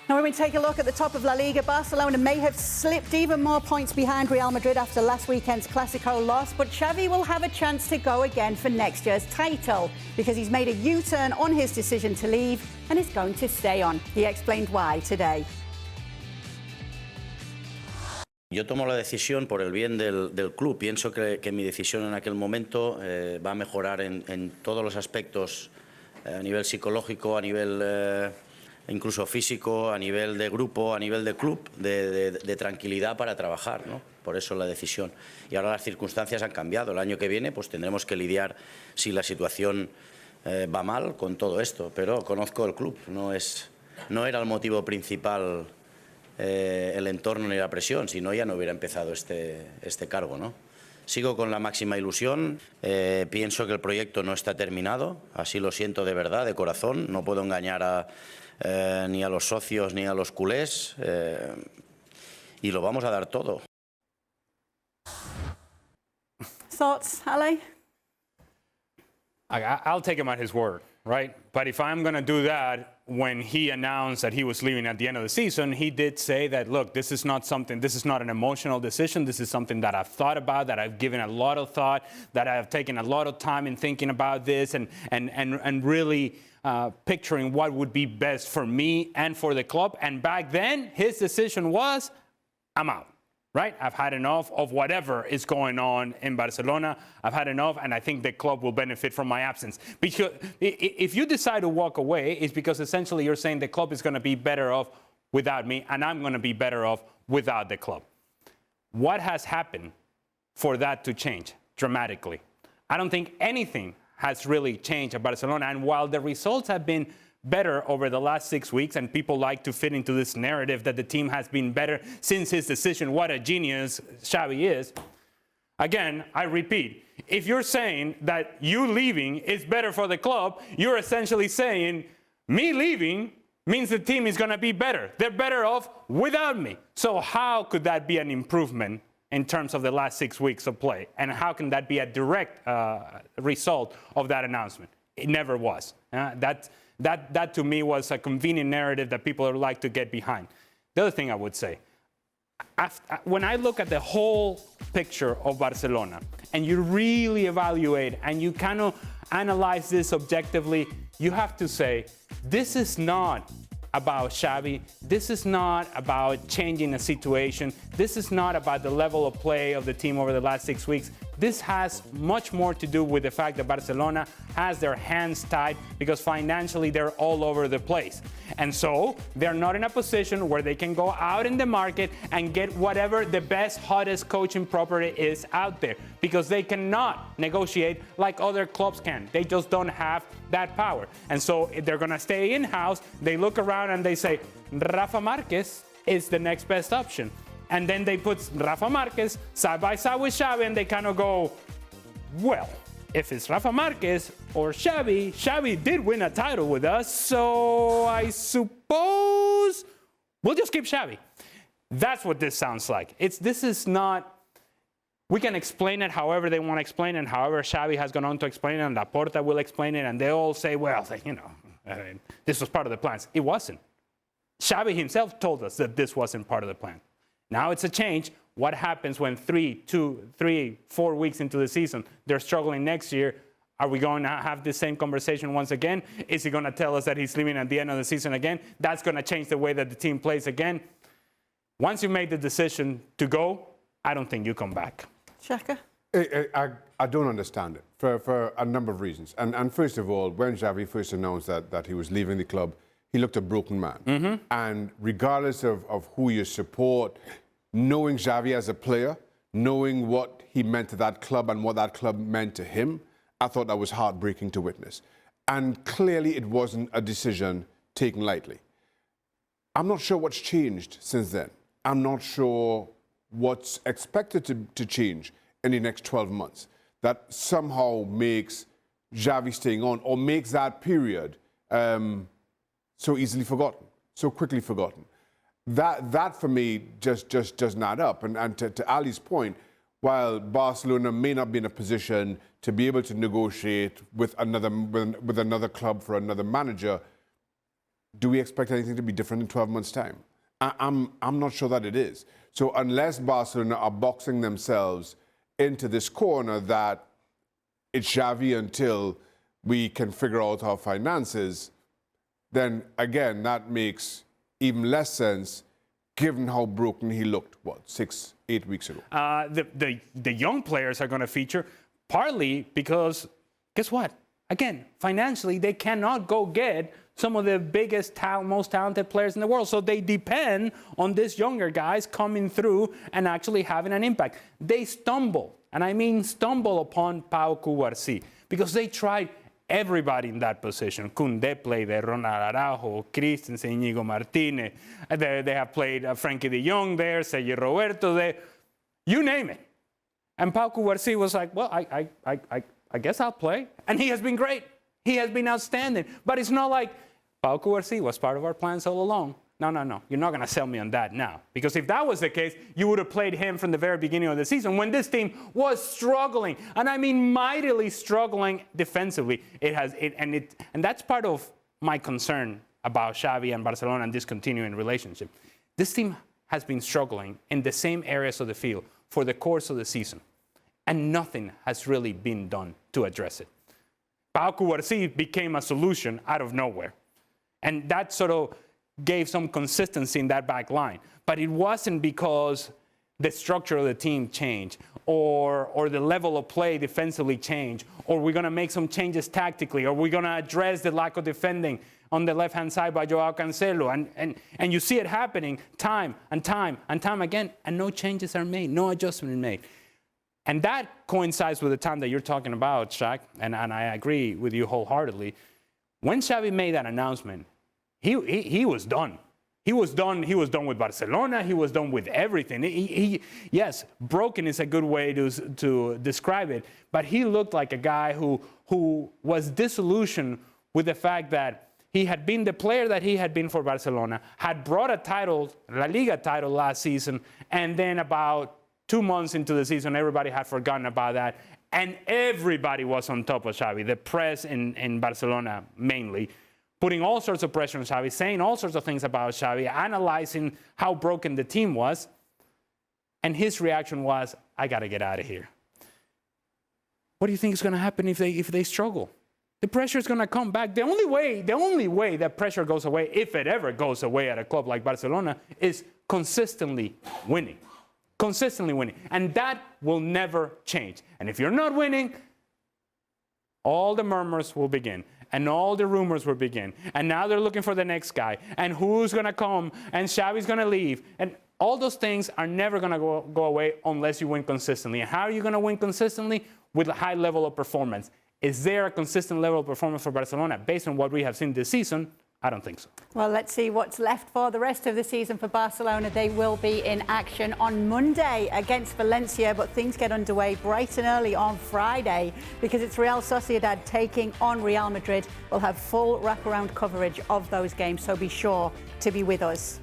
Now, when we take a look at the top of La Liga, Barcelona may have slipped even more points behind Real Madrid after last weekend's Clásico loss, but Xavi will have a chance to go again for next year's title because he's made a U-turn on his decision to leave and is going to stay on. He explained why today. Yo tomo la decisión por el bien del club. Pienso que mi decisión en aquel momento va a mejorar en todos los aspectos, a nivel psicológico, a nivel incluso físico, a nivel de grupo, a nivel de club, de tranquilidad para trabajar, ¿no? Por eso la decisión. Y ahora las circunstancias han cambiado. El año que viene pues tendremos que lidiar, si la situación va mal, con todo esto. Pero conozco el club, no era el motivo principal el entorno ni la presión, si no ya no hubiera empezado este cargo, ¿no? Sigo con la máxima ilusión, pienso que el proyecto no está terminado, así lo siento de verdad, de corazón, no puedo engañar ni a los socios ni a los culés, y lo vamos a dar todo. Thoughts, Ale? I'll take him at his word, right? But if I'm going to do that, when he announced that he was leaving at the end of the season, he did say that, look, this is not an emotional decision. This is something that I've thought about, that I've given a lot of thought, that I have taken a lot of time in thinking about this and really picturing what would be best for me and for the club. And back then, his decision was, I'm out. Right? I've had enough of whatever is going on in Barcelona. I've had enough, and I think the club will benefit from my absence. Because if you decide to walk away, it's because essentially you're saying the club is going to be better off without me, and I'm going to be better off without the club. What has happened for that to change dramatically? I don't think anything has really changed at Barcelona. And while the results have been better over the last 6 weeks, and people like to fit into this narrative that the team has been better since his decision, what a genius Xavi is. Again, I repeat, if you're saying that you leaving is better for the club, you're essentially saying me leaving means the team is going to be better. They're better off without me. So how could that be an improvement in terms of the last 6 weeks of play? And how can that be a direct result of that announcement? It never was. That to me was a convenient narrative that people like to get behind. The other thing I would say, when I look at the whole picture of Barcelona and you really evaluate and you kind of analyze this objectively, you have to say, this is not about Xavi. This is not about changing a situation. This is not about the level of play of the team over the last 6 weeks. This has much more to do with the fact that Barcelona has their hands tied because financially they're all over the place. And so they're not in a position where they can go out in the market and get whatever the best, hottest coaching property is out there because they cannot negotiate like other clubs can. They just don't have that power. And so if they're going to stay in-house, they look around and they say, Rafa Márquez is the next best option. And then they put Rafa Márquez side by side with Xavi, and they kind of go, well, if it's Rafa Márquez or Xavi, Xavi did win a title with us, so I suppose we'll just keep Xavi. That's what this sounds like. This is not, we can explain it however they want to explain it, however Xavi has gone on to explain it, and Laporta will explain it, and they all say, well, this was part of the plans. It wasn't. Xavi himself told us that this wasn't part of the plan. Now it's a change. What happens when 3, 4 weeks into the season, they're struggling next year? Are we going to have this same conversation once again? Is he going to tell us that he's leaving at the end of the season again? That's going to change the way that the team plays again. Once you make the decision to go, I don't think you come back. Shaka? I don't understand it for a number of reasons. And first of all, when Xavi first announced that he was leaving the club, he looked a broken man. Mm-hmm. And regardless of who you support, knowing Xavi as a player, knowing what he meant to that club and what that club meant to him, I thought that was heartbreaking to witness. And clearly it wasn't a decision taken lightly. I'm not sure what's changed since then. I'm not sure what's expected to change in the next 12 months that somehow makes Xavi staying on or makes that period so easily forgotten, so quickly forgotten. That for me just doesn't add up. And to Ali's point, while Barcelona may not be in a position to be able to negotiate with another club for another manager, do we expect anything to be different in 12 months' time? I'm not sure that it is. So unless Barcelona are boxing themselves into this corner that it's Xavi until we can figure out our finances, then again, that makes even less sense given how broken he looked, 6-8 weeks ago? The young players are going to feature partly because, guess what? Again, financially, they cannot go get some of the biggest, most talented players in the world. So they depend on these younger guys coming through and actually having an impact. They stumble, and I mean stumble upon Pau Cubarsí, because they tried everybody in that position. Koundé played there, Ronald Araujo, Christensen, Íñigo Martínez. They have played Frankie de Jong there, Sergio Roberto there. You name it. And Pau Cubarsí was like, well, I guess I'll play. And he has been great. He has been outstanding. But it's not like Pau Cubarsí was part of our plans all along. No. You're not going to sell me on that now. Because if that was the case, you would have played him from the very beginning of the season when this team was struggling. And I mean mightily struggling defensively. And that's part of my concern about Xavi and Barcelona and this continuing relationship. This team has been struggling in the same areas of the field for the course of the season. And nothing has really been done to address it. Pau Cubarsí became a solution out of nowhere. And that sort of gave some consistency in that back line. But it wasn't because the structure of the team changed or the level of play defensively changed, or we're going to make some changes tactically, or we're going to address the lack of defending on the left-hand side by Joao Cancelo. And you see it happening time and time again, and no changes are made, no adjustment is made. And that coincides with the time that you're talking about, Shaq, and I agree with you wholeheartedly. When Xavi made that announcement, he was done. He was done. He was done with Barcelona. He was done with everything. Yes, broken is a good way to describe it, but he looked like a guy who was disillusioned with the fact that he had been the player that he had been for Barcelona, had brought a title, La Liga title last season, and then about 2 months into the season, everybody had forgotten about that, and everybody was on top of Xavi, the press in Barcelona mainly, putting all sorts of pressure on Xavi, saying all sorts of things about Xavi, analyzing how broken the team was, and his reaction was, I got to get out of here. What do you think is going to happen if they struggle? The pressure is going to come back. The only way that pressure goes away, if it ever goes away at a club like Barcelona, is consistently winning. Consistently winning. And that will never change. And if you're not winning, all the murmurs will begin. And all the rumors will begin. And now they're looking for the next guy. And who's going to come? And Xavi's going to leave. And all those things are never going to go away unless you win consistently. And how are you going to win consistently? With a high level of performance. Is there a consistent level of performance for Barcelona based on what we have seen this season? I don't think so. Well, let's see what's left for the rest of the season for Barcelona. They will be in action on Monday against Valencia, but things get underway bright and early on Friday because it's Real Sociedad taking on Real Madrid. We'll have full wraparound coverage of those games, so be sure to be with us.